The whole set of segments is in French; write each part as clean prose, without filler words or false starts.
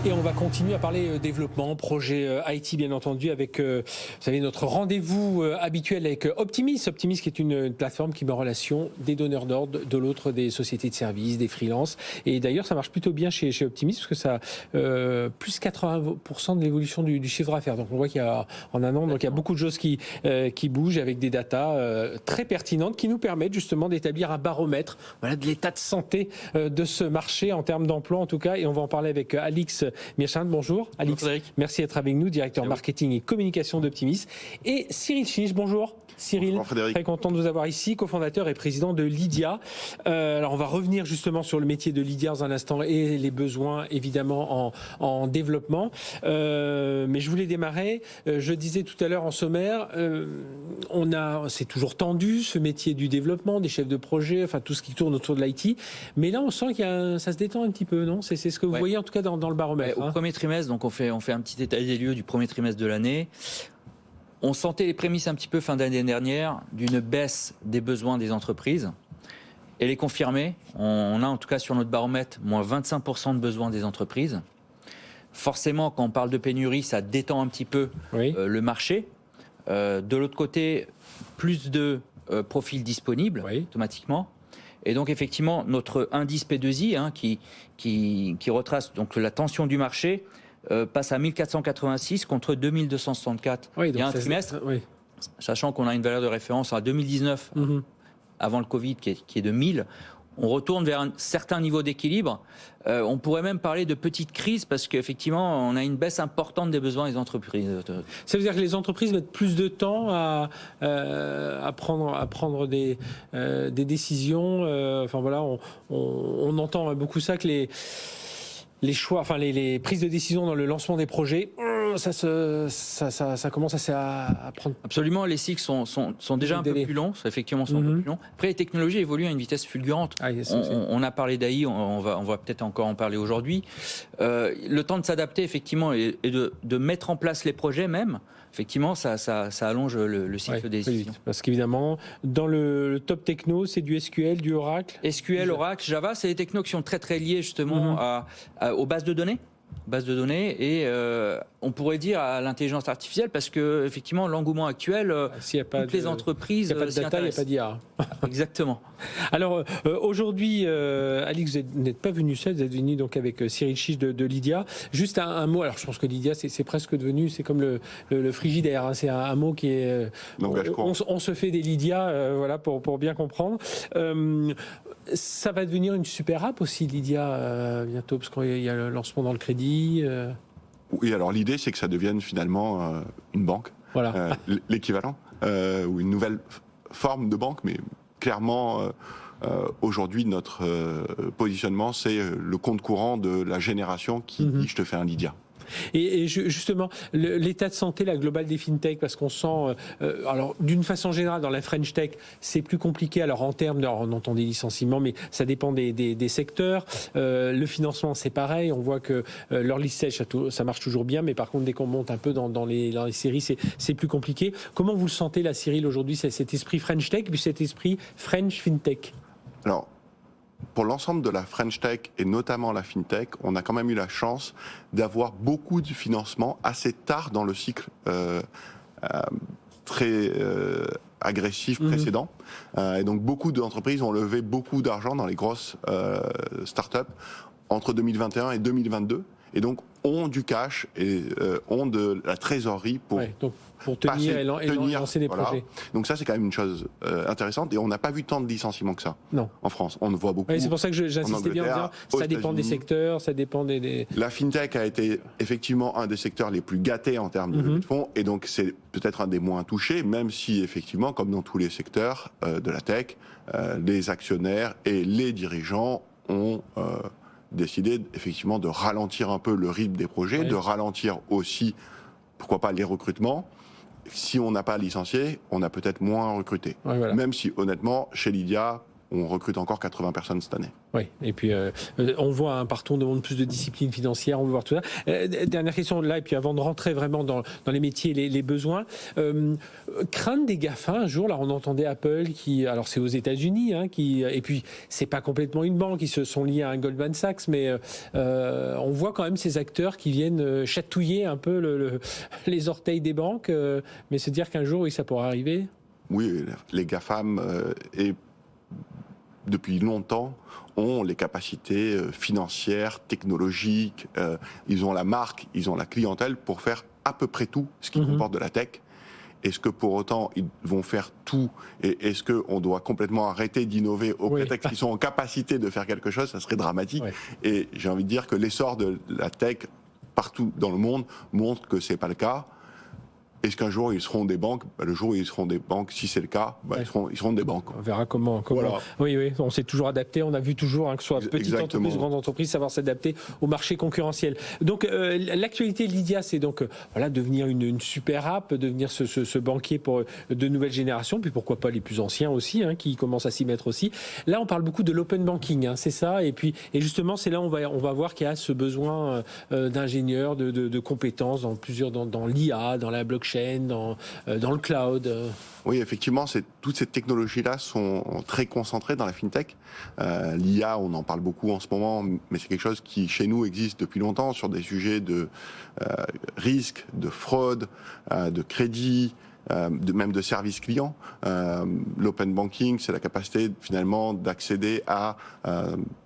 Et on va continuer à parler développement, projet IT bien entendu, avec vous savez, notre rendez-vous habituel avec Optimis. Optimis qui est une plateforme qui met en relation des donneurs d'ordre, de l'autre des sociétés de services, des freelances. Et d'ailleurs ça marche plutôt bien chez Optimis parce que ça plus 80% de l'évolution du chiffre d'affaires. Donc on voit qu'il y a en un an, donc il y a beaucoup de choses qui bougent avec des datas très pertinentes qui nous permettent justement d'établir un baromètre, voilà, de l'état de santé de ce marché en termes d'emploi en tout cas. Et on va en parler avec Alix Meerschant. Bonjour Alix, bonjour, merci d'être avec nous, directeur marketing et communication d'Optimis. Et Cyril Chiche, bonjour. Cyril, bonjour très content de vous avoir ici, cofondateur et président de Lydia. Alors on va revenir justement sur le métier de Lydia dans un instant et les besoins évidemment en développement. Mais je voulais démarrer, je disais tout à l'heure en sommaire, c'est toujours tendu ce métier du développement, des chefs de projet, enfin tout ce qui tourne autour de l'IT. Mais là on sent ça se détend un petit peu, non ? C'est ce que vous voyez en tout cas dans le baromètre. Au premier trimestre, donc on fait un petit état des lieux du premier trimestre de l'année. On sentait les prémices un petit peu fin d'année dernière d'une baisse des besoins des entreprises. Elle est confirmée. On a en tout cas sur notre baromètre moins 25% de besoins des entreprises. Forcément, quand on parle de pénurie, ça détend un petit peu le marché. De l'autre côté, plus de profils disponibles automatiquement. Et donc effectivement, notre indice P2I qui retrace donc la tension du marché passe à 1486 contre 2264 il y a un trimestre, sachant qu'on a une valeur de référence à 2019, avant le Covid, qui est de 1000. On retourne vers un certain niveau d'équilibre. On pourrait même parler de petite crise parce qu'effectivement, on a une baisse importante des besoins des entreprises. Ça veut dire que les entreprises mettent plus de temps à prendre des décisions. Enfin voilà, on entend beaucoup ça, que les choix, enfin les prises de décision dans le lancement des projets, ça commence à prendre. Absolument, les cycles sont déjà un peu plus longs, effectivement sont un peu plus longs. Après, les technologies évoluent à une vitesse fulgurante. On a parlé d'AI, on va peut-être encore en parler aujourd'hui. Le temps de s'adapter, effectivement, et de mettre en place les projets même. Effectivement, ça allonge le cycle des décisions. Parce qu'évidemment, dans le top techno, c'est du SQL, du Oracle. SQL, Oracle, Java, c'est des technos qui sont très très liés justement aux bases de données. Et on pourrait dire à l'intelligence artificielle parce que effectivement l'engouement actuel, toutes les entreprises, il n'y a pas de data, il n'y a pas d'IA. Exactement. Alors aujourd'hui, Alix, vous n'êtes pas venu seul, vous êtes venu donc avec Cyril Chiche de Lydia. Juste un mot. Alors je pense que Lydia c'est presque devenu, c'est comme le frigidaire, hein, c'est un mot qui est. On se fait des Lydia, voilà pour bien comprendre. Ça va devenir une super app aussi, Lydia, bientôt, parce qu'il y a le lancement dans le crédit. Oui, alors l'idée, c'est que ça devienne finalement une banque, l'équivalent, ou une nouvelle forme de banque, mais clairement, aujourd'hui, notre positionnement, c'est le compte courant de la génération qui dit « je te fais un Lydia ». Et justement, l'état de santé, la globale des fintech, parce qu'on sent, alors d'une façon générale, dans la French Tech, c'est plus compliqué. Alors en termes, on entend des licenciements, mais ça dépend des secteurs. Le financement, c'est pareil. On voit que l'early stage, ça marche toujours bien, mais par contre, dès qu'on monte un peu dans les séries, c'est plus compliqué. Comment vous le sentez, là, Cyril, aujourd'hui, cet esprit French Tech, puis cet esprit French FinTech? Alors, pour l'ensemble de la French Tech et notamment la FinTech, on a quand même eu la chance d'avoir beaucoup de financement assez tard dans le cycle très agressif précédent. Et donc beaucoup d'entreprises ont levé beaucoup d'argent dans les grosses startups entre 2021 et 2022. Et donc ont du cash et ont de la trésorerie pour tenir et lancer des projets. Donc ça, c'est quand même une chose intéressante. Et on n'a pas vu tant de licenciements que ça en France. On ne voit beaucoup. C'est pour ça que j'insistais bien en disant ça dépend des secteurs, ça dépend des... La FinTech a été effectivement un des secteurs les plus gâtés en termes de levée de fonds. Et donc c'est peut-être un des moins touchés, même si effectivement, comme dans tous les secteurs de la tech, les actionnaires et les dirigeants ont... décidé effectivement de ralentir un peu le rythme des projets, de ralentir aussi, pourquoi pas, les recrutements. Si on n'a pas licencié, on a peut-être moins recruté. Même si, honnêtement, chez Lydia, on recrute encore 80 personnes cette année. Oui, et puis on voit partout, on demande plus de discipline financière, on veut voir tout ça. Dernière question là, et puis avant de rentrer vraiment dans les métiers, les besoins, crainte des GAFA un jour, là on entendait Apple qui, alors c'est aux États-Unis, et puis c'est pas complètement une banque, ils se sont liés à un Goldman Sachs, mais on voit quand même ces acteurs qui viennent chatouiller un peu les orteils des banques, mais se dire qu'un jour, oui, ça pourra arriver. Oui, les GAFAM, et depuis longtemps, ont les capacités financières, technologiques, ils ont la marque, ils ont la clientèle pour faire à peu près tout ce qui comporte de la tech. Est-ce que pour autant ils vont faire tout et est-ce qu'on doit complètement arrêter d'innover au prétexte qu'ils sont en capacité de faire quelque chose? Ça serait dramatique. Oui. Et j'ai envie de dire que l'essor de la tech partout dans le monde montre que c'est pas le cas. Est-ce qu'un jour ils seront des banques? Le jour où ils seront des banques, si c'est le cas, ils seront des banques. On verra comment. Voilà. Oui, on s'est toujours adapté. On a vu toujours que ce soit petite entreprise ou grande entreprise, savoir s'adapter au marché concurrentiel. Donc l'actualité de Lydia, c'est donc devenir une super app, devenir ce banquier pour de nouvelles générations, puis pourquoi pas les plus anciens aussi, qui commencent à s'y mettre aussi. Là, on parle beaucoup de l'open banking, c'est ça. Et justement, c'est là où on va voir qu'il y a ce besoin d'ingénieurs, de compétences dans l'IA, dans la blockchain, dans le cloud. Oui, effectivement, toutes ces technologies-là sont très concentrées dans la fintech. L'IA, on en parle beaucoup en ce moment, mais c'est quelque chose qui, chez nous, existe depuis longtemps sur des sujets de risque, de fraude, de crédit, même de service client. L'open banking, c'est la capacité finalement d'accéder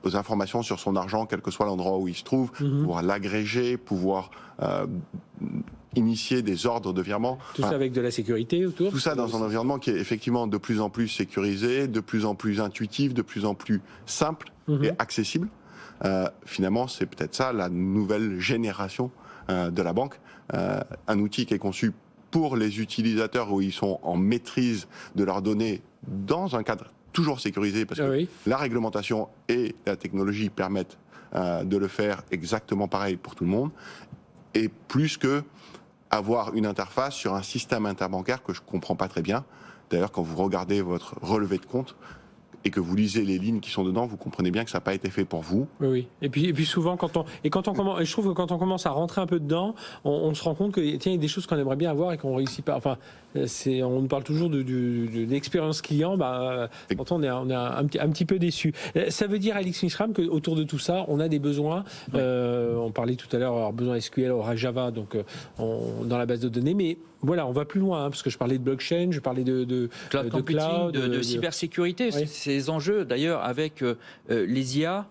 aux informations sur son argent, quel que soit l'endroit où il se trouve, pouvoir l'agréger, pouvoir initier des ordres de virement. Tout ça avec de la sécurité autour. Tout ça dans un environnement qui est effectivement de plus en plus sécurisé, de plus en plus intuitif, de plus en plus simple et accessible. Finalement, c'est peut-être ça la nouvelle génération de la banque. Un outil qui est conçu pour les utilisateurs où ils sont en maîtrise de leurs données dans un cadre toujours sécurisé parce que la réglementation et la technologie permettent de le faire exactement pareil pour tout le monde. Et plus que avoir une interface sur un système interbancaire que je ne comprends pas très bien. D'ailleurs, quand vous regardez votre relevé de compte et que vous lisez les lignes qui sont dedans, vous comprenez bien que ça n'a pas été fait pour vous. Oui. Et puis souvent, et je trouve que quand on commence à rentrer un peu dedans, on se rend compte que il y a des choses qu'on aimerait bien avoir et qu'on ne réussit pas. Enfin, on nous parle toujours de l'expérience client. Pourtant, on est un petit peu déçu. Ça veut dire, Alix Misram, qu'autour de tout ça, on a des besoins. On parlait tout à l'heure, alors besoin SQL, Oracle Java, donc dans la base de données, mais voilà, on va plus loin, parce que je parlais de blockchain, je parlais de cloud computing, de cybersécurité. Oui. Ces enjeux, d'ailleurs, avec les IA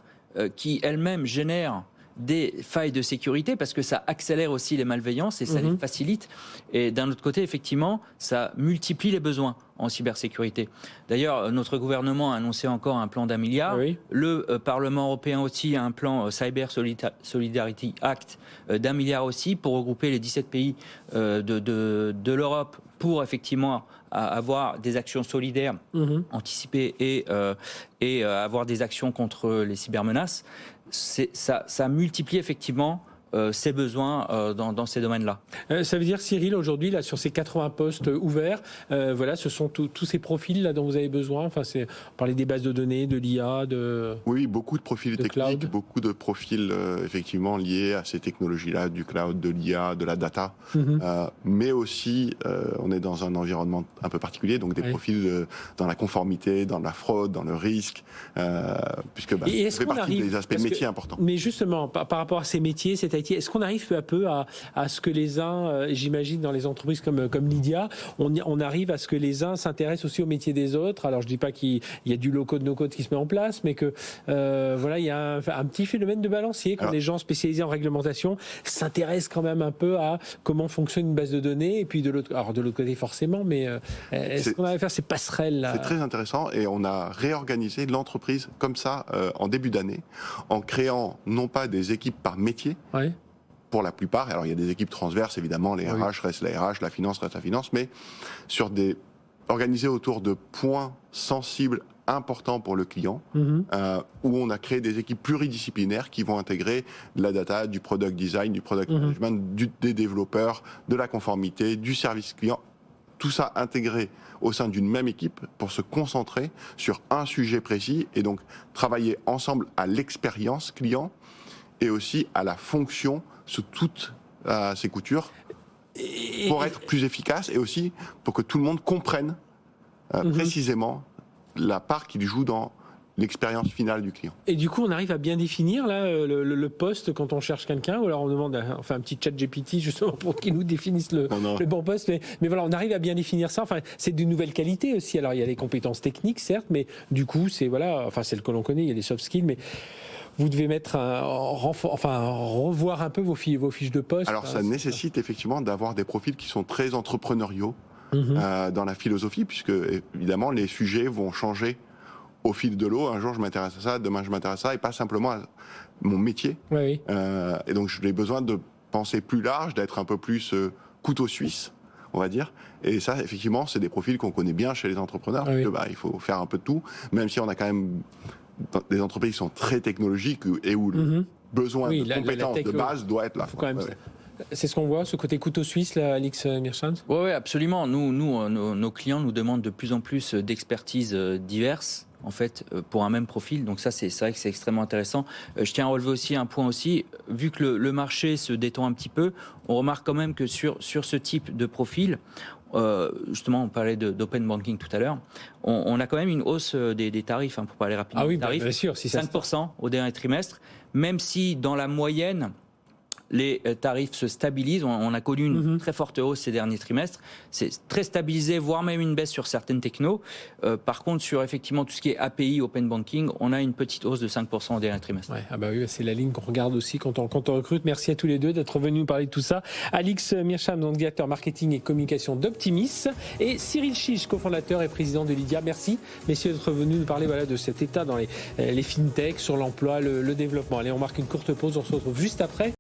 qui elles-mêmes génèrent des failles de sécurité parce que ça accélère aussi les malveillances et ça les facilite. Et d'un autre côté, effectivement, ça multiplie les besoins en cybersécurité. D'ailleurs, notre gouvernement a annoncé encore un plan d'1 milliard. Oui. Le Parlement européen aussi a un plan Cyber Solidarity Act d'1 milliard aussi pour regrouper les 17 pays de l'Europe pour effectivement avoir des actions solidaires anticipées et avoir des actions contre les cybermenaces. Ça multiplie effectivement ces besoins dans ces domaines-là. Ça veut dire, Cyril, aujourd'hui, là, sur ces 80 postes ouverts, ce sont tous ces profils là, dont vous avez besoin. Enfin, on parlait des bases de données, de l'IA, Oui, beaucoup de profils techniques, cloud. Beaucoup de profils effectivement liés à ces technologies-là, du cloud, de l'IA, de la data. Mais aussi, on est dans un environnement un peu particulier, donc des profils dans la conformité, dans la fraude, dans le risque, puisque ça fait partie des aspects métiers importants. Mais justement, par rapport à ces métiers, c'est-à-dire est-ce qu'on arrive peu à peu à ce que les uns, j'imagine dans les entreprises comme Lydia, on arrive à ce que les uns s'intéressent aussi au métier des autres? Alors je dis pas qu'il y a du low-code, no-code qui se met en place, mais que il y a un petit phénomène de balancier quand les gens spécialisés en réglementation s'intéressent quand même un peu à comment fonctionne une base de données, et puis de l'autre côté forcément, mais est-ce qu'on arrive à faire ces passerelles-là? C'est très intéressant, et on a réorganisé l'entreprise comme ça en début d'année, en créant non pas des équipes par métier, pour la plupart, alors il y a des équipes transverses évidemment, les RH restent la RH, la finance reste la finance, mais organisées autour de points sensibles importants pour le client, où on a créé des équipes pluridisciplinaires qui vont intégrer de la data, du product design, du product management, des développeurs, de la conformité, du service client, tout ça intégré au sein d'une même équipe pour se concentrer sur un sujet précis et donc travailler ensemble à l'expérience client et aussi à la fonction sous toutes ses coutures pour être plus efficace et aussi pour que tout le monde comprenne précisément la part qu'il joue dans l'expérience finale du client. Et du coup, on arrive à bien définir là, le poste quand on cherche quelqu'un, ou alors on demande un petit chat GPT justement pour qu'il nous définisse le bon poste. Mais voilà, on arrive à bien définir ça. Enfin, c'est de nouvelles qualités aussi. Alors, il y a les compétences techniques, certes, mais du coup, c'est le que l'on connaît. Il y a les soft skills, mais vous devez revoir un peu vos fiches de poste. Alors, ça nécessite effectivement d'avoir des profils qui sont très entrepreneuriaux dans la philosophie, puisque évidemment les sujets vont changer au fil de l'eau. Un jour je m'intéresse à ça, demain je m'intéresse à ça, et pas simplement à mon métier. Oui. Et donc j'ai besoin de penser plus large, d'être un peu plus couteau suisse, on va dire. Et ça, effectivement, c'est des profils qu'on connaît bien chez les entrepreneurs, parce que il faut faire un peu de tout, même si on a quand même des entreprises qui sont très technologiques et où le besoin de compétences de base doit être là. C'est ce qu'on voit, ce côté couteau suisse, là, Alix Mearsheims ? Oui, absolument. Nos clients nous demandent de plus en plus d'expertises diverses, en fait, pour un même profil. Donc ça, c'est vrai que c'est extrêmement intéressant. Je tiens à relever aussi un point aussi. Vu que le marché se détend un petit peu, on remarque quand même que sur ce type de profil, justement, on parlait d'open banking tout à l'heure, on a quand même une hausse des tarifs, pour parler rapidement des tarifs. Bien sûr, si 5% au dernier trimestre, même si dans la moyenne, les tarifs se stabilisent. On a connu une très forte hausse ces derniers trimestres. C'est très stabilisé, voire même une baisse sur certaines technos. Par contre, sur effectivement tout ce qui est API, Open Banking, on a une petite hausse de 5% au dernier trimestre. Ouais, oui, c'est la ligne qu'on regarde aussi quand on recrute. Merci à tous les deux d'être venus nous parler de tout ça. Alix Mearsheims, directeur marketing et communication d'Optimis, et Cyril Chiche, cofondateur et président de Lydia. Merci, messieurs, d'être venus nous parler de cet état dans les fintechs, sur l'emploi, le développement. Allez, on marque une courte pause. On se retrouve juste après.